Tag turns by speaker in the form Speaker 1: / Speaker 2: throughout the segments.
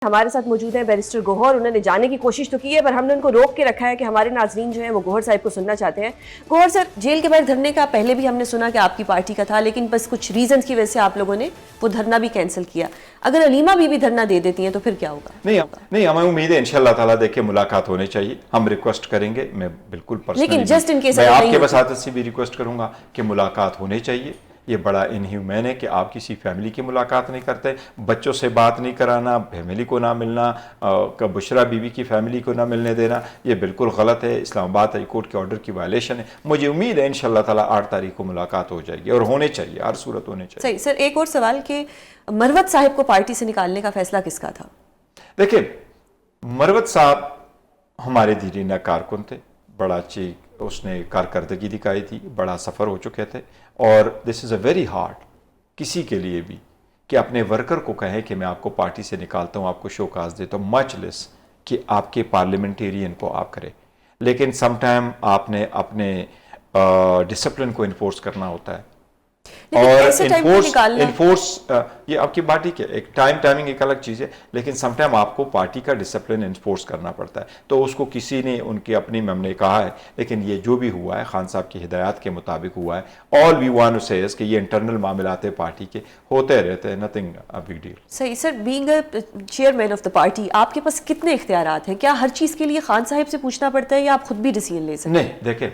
Speaker 1: ہمارے ساتھ موجود ہیں بیرسٹر گوہر. انہوں نے جانے کی کوشش تو کی ہے پر ہم نے ان کو روک کے رکھا ہے کہ ہمارے ناظرین جو ہیں وہ گوہر صاحب کو سننا چاہتے ہیں. گوہر سر، جیل کے باہر دھرنے کا پہلے بھی ہم نے سنا کہ آپ کی پارٹی کا تھا، لیکن بس کچھ ریزنز کی وجہ سے آپ لوگوں نے وہ دھرنا بھی کینسل کیا. اگر علیمہ بھی دھرنا دے دیتی ہیں تو پھر کیا ہوگا؟
Speaker 2: نہیں، ہمیں امید ہے انشاءاللہ تعالیٰ دیکھیں ملاقات ہونے چاہیے. ہم ریکویسٹ کریں گے، میں بالکل
Speaker 1: لیکن جسٹ ان کیس
Speaker 2: میں آپ کے وساطت سے بھی ریکویسٹ کروں گا کہ ملاقات ہونے چاہیے. یہ بڑا انہیومین ہے کہ آپ کسی فیملی کی ملاقات نہیں کرتے، بچوں سے بات نہیں کرانا، فیملی کو نہ ملنا، بشرا بیوی کی فیملی کو نہ ملنے دینا، یہ بالکل غلط ہے. اسلام آباد ہائی کورٹ کے آرڈر کی وائلیشن ہے. مجھے امید ہے انشاءاللہ تعالیٰ 8 تاریخ کو ملاقات ہو جائے گی اور ہونے چاہیے، ہر صورت ہونے چاہیے.
Speaker 1: صحیح. سر ایک اور سوال کہ مروت صاحب کو پارٹی سے نکالنے کا فیصلہ کس کا تھا؟
Speaker 2: دیکھیں، مروت صاحب ہمارے دیرینہ کارکن تھے، بڑا اچھی اس نے کارکردگی دکھائی تھی، بڑا سفر ہو چکے تھے. اور دس از اے ویری ہارڈ کسی کے لیے بھی کہ اپنے ورکر کو کہیں کہ میں آپ کو پارٹی سے نکالتا ہوں، آپ کو شوکاز دیتا ہوں، مچ لیس کہ آپ کے پارلیمنٹیرین کو آپ کرے. لیکن سم ٹائم آپ نے اپنے ڈسپلن کو انفورس کرنا ہوتا ہے. اور انفورس یہ آپ کی پارٹی کے ایک ٹائمنگ ایک الگ چیز ہے، لیکن سم ٹائم آپ کو پارٹی کا ڈسپلن انفورس کرنا پڑتا ہے. تو اس کو کسی نے ان کی اپنی ہم نے کہا ہے، لیکن یہ جو بھی ہوا ہے خان صاحب کی ہدایات کے مطابق ہوا ہے. آل وی وانٹ ٹو سے کہ یہ انٹرنل معاملات پارٹی کے ہوتے رہتے ہیں، نتھنگ بگ ڈیل.
Speaker 1: صحیح. Sir being a chairman of the party آپ کے پاس کتنے اختیارات ہیں؟ کیا ہر چیز کے لیے خان صاحب سے پوچھنا پڑتا ہے یا آپ خود بھی ڈیسیژن لے سکتے ہیں؟
Speaker 2: نہیں، دیکھیں،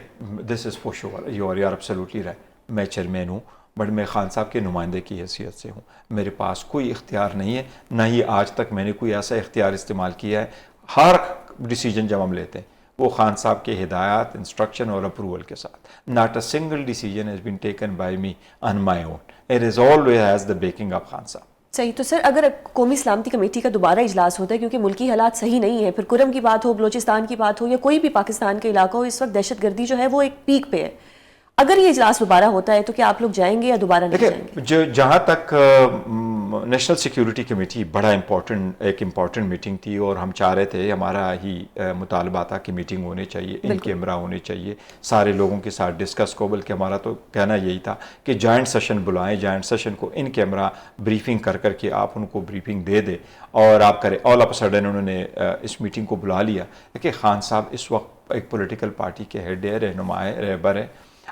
Speaker 2: this is for sure, you are absolutely right. میں چیئرمین ہوں، بٹ میں خان صاحب کے نمائندے کی حیثیت سے ہوں. میرے پاس کوئی اختیار نہیں ہے، نہ ہی آج تک میں نے کوئی ایسا اختیار استعمال کیا ہے. ہر ڈیسیجن جب ہم لیتے ہیں وہ خان صاحب کے ہدایات، انسٹرکشن اور اپروول کے ساتھ. Not a single decision has been taken by me on my own. It is always has the backing of Khan صاحب.
Speaker 1: صحیح. تو سر اگر قومی سلامتی کمیٹی کا دوبارہ اجلاس ہوتا ہے، کیونکہ ملکی حالات صحیح نہیں ہیں، پھر کرم کی بات ہو، بلوچستان کی بات ہو، یا کوئی بھی پاکستان کے علاقہ ہو، اس وقت دہشت گردی جو ہے وہ ایک پیک پہ ہے، اگر یہ اجلاس دوبارہ ہوتا ہے تو کیا آپ لوگ جائیں گے یا دوبارہ نہیں جائیں گے؟
Speaker 2: جہاں تک نیشنل سیکیورٹی کمیٹی بڑا ایک امپورٹنٹ میٹنگ تھی، اور ہم چاہ رہے تھے، ہمارا ہی مطالبہ تھا کہ میٹنگ ہونی چاہیے، ان کیمرہ ہونے چاہیے، سارے لوگوں کے ساتھ ڈسکس کو. بلکہ ہمارا تو کہنا یہی تھا کہ جوائنٹ سیشن بلائیں، جوائنٹ سیشن کو ان کیمرہ بریفنگ کر کے آپ ان کو بریفنگ دے دیں اور آپ کریں. آل آف اے سڈن انہوں نے اس میٹنگ کو بلا لیا کہ خان صاحب اس وقت ایک پولیٹیکل پارٹی کے ہیڈ ہے، رہنما ہے، رہبر ہے،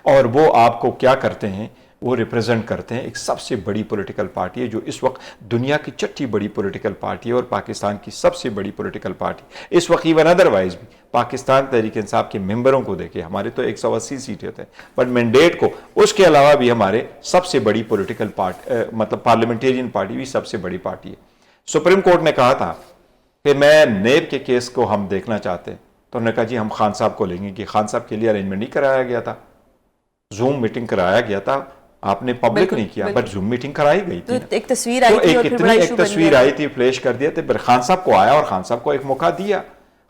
Speaker 2: اور وہ آپ کو کیا کرتے ہیں، وہ ریپرزینٹ کرتے ہیں ایک سب سے بڑی پولیٹیکل پارٹی ہے جو اس وقت دنیا کی چھٹی بڑی پولیٹیکل پارٹی ہے، اور پاکستان کی سب سے بڑی پولیٹیکل پارٹی اس وقت. ایون ادروائز بھی پاکستان تحریک انصاف کے ممبروں کو دیکھیں، ہمارے تو 180 سیٹیں تھے، بٹ مینڈیٹ کو اس کے علاوہ بھی ہمارے سب سے بڑی پولیٹیکل پارٹی، مطلب پارلیمنٹیرین پارٹی بھی سب سے بڑی پارٹی ہے. سپریم کورٹ نے کہا تھا کہ میں نیب کے کیس کو ہم دیکھنا چاہتے ہیں، تو انہوں نے کہا جی ہم خان صاحب کو لیں گے. کہ خان صاحب کے لیے ارینجمنٹ نہیں کرایا گیا تھا، زوم میٹنگ کرایا گیا تھا، آپ نے پبلک نہیں کیا، بٹ زوم میٹنگ کرائی گئی تھی.
Speaker 1: ایک تصویر آئی تھی اور پھر بڑا ایشو بن گیا.
Speaker 2: تصویر آئی تھی، فلیش کر دیا تھا، پھر خان صاحب کو آیا اور خان صاحب کو ایک موقع دیا.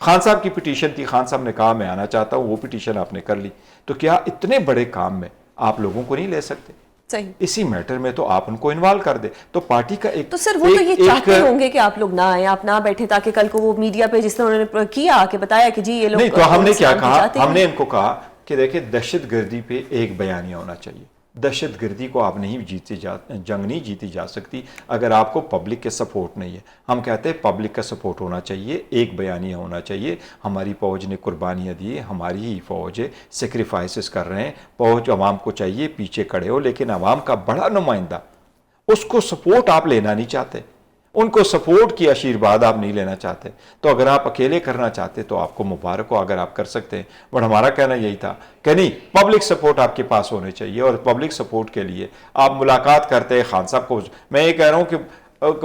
Speaker 2: خان صاحب کی پٹیشن تھی، خان صاحب نے کہا میں آنا چاہتا ہوں، وہ پٹیشن آپ نے کر لی. تو کیا اتنے بڑے کام میں آپ لوگوں کو نہیں لے سکتے؟
Speaker 1: صحیح.
Speaker 2: اسی میٹر میں تو آپ ان کو انوالو کر دیں. تو پارٹی کا ایک،
Speaker 1: تو سر وہ تو یہ چاہتے ہوں گے کہ آپ لوگ نہ آئیں، آپ نہ بیٹھیں، تاکہ کل کو وہ میڈیا پہ جس طرح انہوں نے کیا کہ بتایا کہ جی یہ لوگ.
Speaker 2: نہیں، تو ہم نے کیا کہا، ہم نے ان کو کہا کہ دیکھیں دہشت گردی پہ ایک بیانیہ ہونا چاہیے. دہشت گردی کو آپ نہیں جنگ نہیں جیتی جا سکتی اگر آپ کو پبلک کے سپورٹ نہیں ہے. ہم کہتے ہیں پبلک کا سپورٹ ہونا چاہیے، ایک بیانیہ ہونا چاہیے. ہماری فوج نے قربانیاں دی، ہماری ہی فوج ہے، سیکریفائسز کر رہے ہیں. فوج عوام کو چاہیے پیچھے کھڑے ہو، لیکن عوام کا بڑا نمائندہ، اس کو سپورٹ آپ لینا نہیں چاہتے، ان کو سپورٹ کی آشیرواد آپ نہیں لینا چاہتے. تو اگر آپ اکیلے کرنا چاہتے تو آپ کو مبارک ہو اگر آپ کر سکتے ہیں. بٹ ہمارا کہنا یہی تھا کہ نہیں، پبلک سپورٹ آپ کے پاس ہونے چاہیے، اور پبلک سپورٹ کے لیے آپ ملاقات کرتے خان صاحب کو. میں یہ کہہ رہا ہوں کہ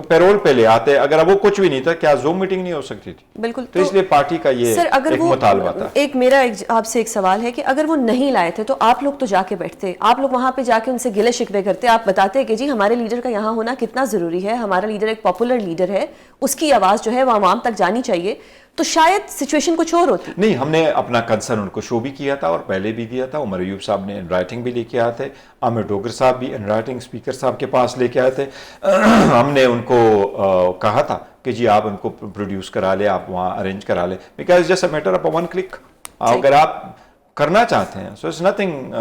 Speaker 2: پیرول پہ لے آتے، اگر وہ کچھ بھی نہیں تھا کیا زوم میٹنگ نہیں ہو سکتی تھی؟
Speaker 1: بالکل.
Speaker 2: تو اس لیے پارٹی کا یہ ایک مطالبہ تھا.
Speaker 1: ایک میرا آپ سے ایک سوال ہے کہ اگر وہ نہیں لائے تھے تو آپ لوگ تو جا کے بیٹھتے، آپ لوگ وہاں پہ جا کے ان سے گلے شکوے کرتے، آپ بتاتے کہ جی ہمارے لیڈر کا یہاں ہونا کتنا ضروری ہے، ہمارا لیڈر ایک پاپولر لیڈر ہے، اس کی آواز جو ہے وہ عوام تک جانی چاہیے، تو شاید سچویشن کچھ اور ہوتی.
Speaker 2: نہیں، ہم نے اپنا کنسرن ان کو شو بھی کیا تھا اور پہلے بھی دیا تھا. عمر ایوب صاحب نے ان رائٹنگ بھی لے کے آئے تھے، عامر ڈوگر صاحب بھی ان رائٹنگ اسپیکر صاحب کے پاس لے کے آئے تھے. ہم نے ان کو کہا تھا کہ جی آپ ان کو پروڈیوس کرا لیں، آپ وہاں ارینج کرا لیں، because just a matter of one click. اگر آپ کرنا چاہتے ہیں so it's nothing,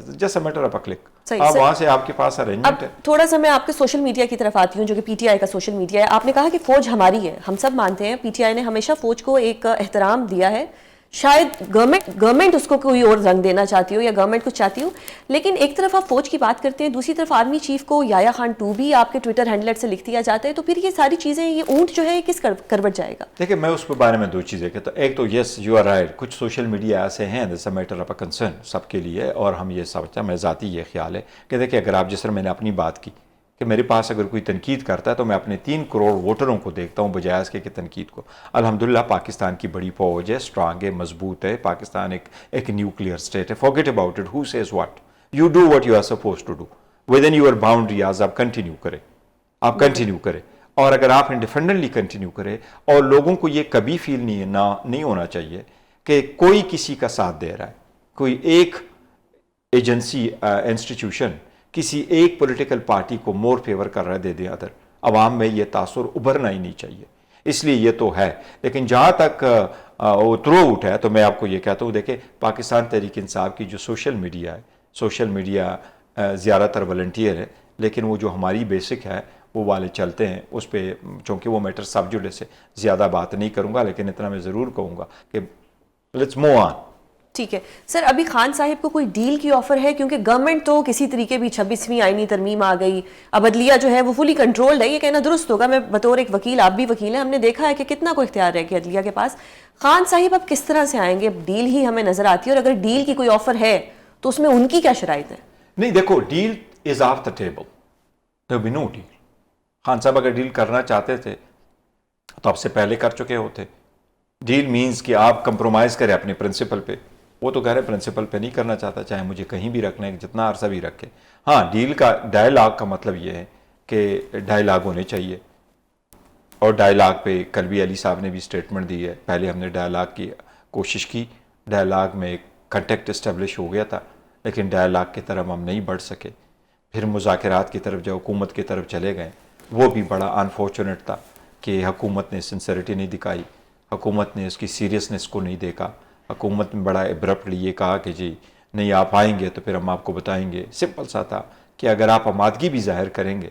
Speaker 2: just a matter of a click. اب وہاں سے آپ کے پاس ارینجمنٹ ہے.
Speaker 1: تھوڑا سا میں آپ کے سوشل میڈیا کی طرف آتی ہوں جو کہ پی ٹی آئی کا سوشل میڈیا ہے. آپ نے کہا کہ فوج ہماری ہے, ہم سب مانتے ہیں پی ٹی آئی نے ہمیشہ فوج کو ایک احترام دیا ہے. شاید گورنمنٹ اس کو کوئی اور رنگ دینا چاہتی ہو یا گورنمنٹ کچھ چاہتی ہو, لیکن ایک طرف آپ فوج کی بات کرتے ہیں, دوسری طرف آرمی چیف کو یایا خان 2 بھی آپ کے ٹویٹر ہینڈلر سے لکھ دیا جاتا ہے. تو پھر یہ ساری چیزیں, یہ اونٹ جو ہے کس کروٹ جائے گا؟
Speaker 2: دیکھیں میں اس کے بارے میں 2 چیزیں کہتا ہوں. ایک تو یس یو آر رائٹ, کچھ سوشل میڈیا ایسے ہیں this a matter of a concern سب کے لیے, اور ہم یہ سمجھتے ہیں, میں ذاتی یہ خیال ہے کہ دیکھیں اگر آپ جس طرح میں نے اپنی بات کی کہ میرے پاس اگر کوئی تنقید کرتا ہے تو میں اپنے 3 کروڑ ووٹروں کو دیکھتا ہوں بجائے اس کے کہ تنقید کو. الحمدللہ پاکستان کی بڑی فوج ہے, اسٹرانگ ہے, مضبوط ہے. پاکستان ایک نیوکلیئر اسٹیٹ ہے. Forget about it, who says what, you do what you are suppose to do within your boundaries. آپ کنٹینیو کریں, آپ کنٹینیو کریں, اور اگر آپ انڈیپینڈنٹلی کنٹینیو کریں, اور لوگوں کو یہ کبھی فیل نہیں ہونا چاہیے کہ کوئی کسی کا ساتھ دے رہا ہے, کوئی ایک ایجنسی انسٹیٹیوشن کسی ایک پولیٹیکل پارٹی کو مور فیور کر رہا ہے دے ادر. عوام میں یہ تاثر ابھرنا ہی نہیں چاہیے. اس لیے یہ تو ہے. لیکن جہاں تک وہ تھرو آؤٹ ہے تو میں آپ کو یہ کہتا ہوں, دیکھیں پاکستان تحریک انصاف کی جو سوشل میڈیا ہے, سوشل میڈیا زیادہ تر والنٹیئر ہے, لیکن وہ جو ہماری بیسک ہے وہ والے چلتے ہیں اس پہ. چونکہ وہ میٹر سب جوڈے سے زیادہ بات نہیں کروں گا, لیکن اتنا میں ضرور کہوں گا کہ لیٹس موو آن.
Speaker 1: ٹھیک ہے سر, ابھی خان صاحب کو کوئی ڈیل کی آفر ہے؟ کیونکہ گورنمنٹ تو کسی طریقے بھی 26ویں آئینی ترمیم آ گئی, اب عدلیہ جو ہے وہ فلی کنٹرولڈ ہے. یہ کہنا درست ہوگا, میں بطور ایک وکیل, آپ بھی وکیل ہیں, ہم نے دیکھا ہے کہ کتنا کو اختیار ہے کہ عدلیہ کے پاس. خان صاحب اب کس طرح سے آئیں گے؟ ڈیل ہی ہمیں نظر آتی ہے, اور اگر ڈیل کی کوئی آفر ہے تو اس میں ان کی کیا شرائط ہے؟
Speaker 2: نہیں دیکھو, deal is off the table, there will be no deal. Khan Sahab اگر ڈیل کرنا چاہتے تھے تو اب سے پہلے کر چکے ہوتے. ڈیل مینز کہ آپ کمپرومائز کریں اپنے پرنسپل پہ. وہ تو کہہ رہے پرنسپل پہ نہیں کرنا چاہتا, چاہے مجھے کہیں بھی رکھنا ہے, جتنا عرصہ بھی رکھے. ہاں ڈیل کا ڈائیلاگ کا مطلب یہ ہے کہ ڈائیلاگ ہونے چاہیے, اور ڈائیلاگ پہ کل بھی علی صاحب نے بھی اسٹیٹمنٹ دی ہے. پہلے ہم نے ڈائیلاگ کی کوشش کی, ڈائیلاگ میں ایک کنٹیکٹ اسٹیبلش ہو گیا تھا, لیکن ڈائیلاگ کی طرف ہم نہیں بڑھ سکے. پھر مذاکرات کی طرف جو حکومت کی طرف چلے گئے, وہ بھی بڑا انفارچونیٹ تھا کہ حکومت نے سنسیریٹی نہیں دکھائی, حکومت نے اس کی سیریسنس کو نہیں دیکھا. حکومت نے بڑا ابرپٹلی یہ کہا کہ جی نہیں آپ آئیں گے تو پھر ہم آپ کو بتائیں گے. سمپل سا تھا کہ اگر آپ آمادگی بھی ظاہر کریں گے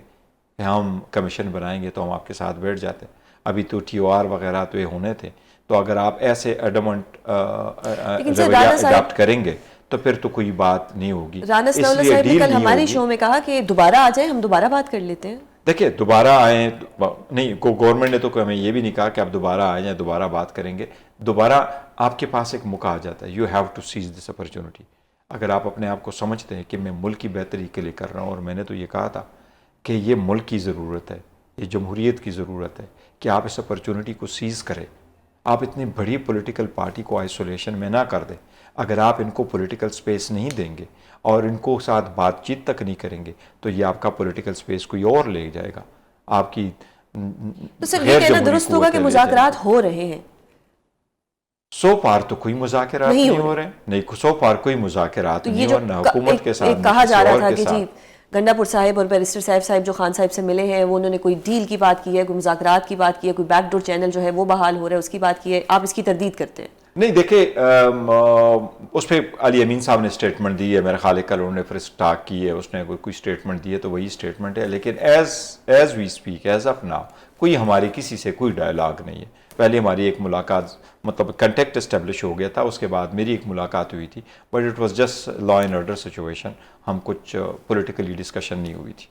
Speaker 2: کہ ہم کمیشن بنائیں گے تو ہم آپ کے ساتھ بیٹھ جاتے. ابھی تو ٹی او آر وغیرہ تو یہ ہونے تھے, تو اگر آپ ایسے ایڈمنٹ رویہ اڈاپٹ کریں گے تو پھر تو کوئی بات نہیں ہوگی.
Speaker 1: رانا ثناء اللہ صاحب نے کل ہماری شو میں کہا کہ دوبارہ آ جائیں, ہم دوبارہ بات کر لیتے ہیں.
Speaker 2: دیکھیں دوبارہ آئیں نہیں, گورنمنٹ نے تو ہمیں یہ بھی نہیں کہا کہ آپ دوبارہ آئیں یا دوبارہ بات کریں گے. دوبارہ آپ کے پاس ایک موقع آ جاتا ہے, you have to seize this opportunity. اگر آپ اپنے آپ کو سمجھتے ہیں کہ میں ملک کی بہتری کے لیے کر رہا ہوں, اور میں نے تو یہ کہا تھا کہ یہ ملک کی ضرورت ہے, یہ جمہوریت کی ضرورت ہے کہ آپ اس اپرچونٹی کو سیز کریں. آپ اتنی بڑی پولیٹیکل پارٹی کو آئسولیشن میں نہ کر دیں. اگر آپ ان کو پولیٹیکل سپیس نہیں دیں گے اور ان کو ساتھ بات چیت تک نہیں کریں گے تو یہ آپ کا پولیٹیکل سپیس کوئی اور لے جائے گا. آپ کی
Speaker 1: تو صرف یہ کہنا درست ہوگا کہ مذاکرات ہو رہے ہیں.
Speaker 2: سو پار تو کوئی مذاکرات نہیں ہو رہے, نہیں سو پار کوئی مذاکرات نہیں ہو رہے, حکومت کے ساتھ
Speaker 1: کہا جا رہا تھا کہ جی گنڈا پور صاحب اور بیرسٹر صاحب جو خان صاحب سے ملے ہیں وہ انہوں نے کوئی ڈیل کی بات کی ہے, کوئی مذاکرات کی بات کی ہے, کوئی بیک ڈور چینل جو ہے وہ بحال ہو رہا ہے اس کی بات کی ہے. آپ اس کی تردید کرتے ہیں؟
Speaker 2: نہیں دیکھیں, اس پہ علی امین صاحب نے اسٹیٹمنٹ دی ہے, میرا خیال ہے کل انہوں نے پھر اسٹارٹ کی ہے, اس نے کوئی اسٹیٹمنٹ دی ہے تو وہی اسٹیٹمنٹ ہے. لیکن as we speak, as of now کوئی ہماری کسی سے کوئی ڈائیلاگ نہیں ہے. پہلے ہماری ایک ملاقات مطلب کنٹیکٹ اسٹیبلش ہو گیا تھا, اس کے بعد میری ایک ملاقات ہوئی تھی, but it was just law and order situation. ہم کچھ پولیٹیکلی ڈسکشن نہیں ہوئی تھی.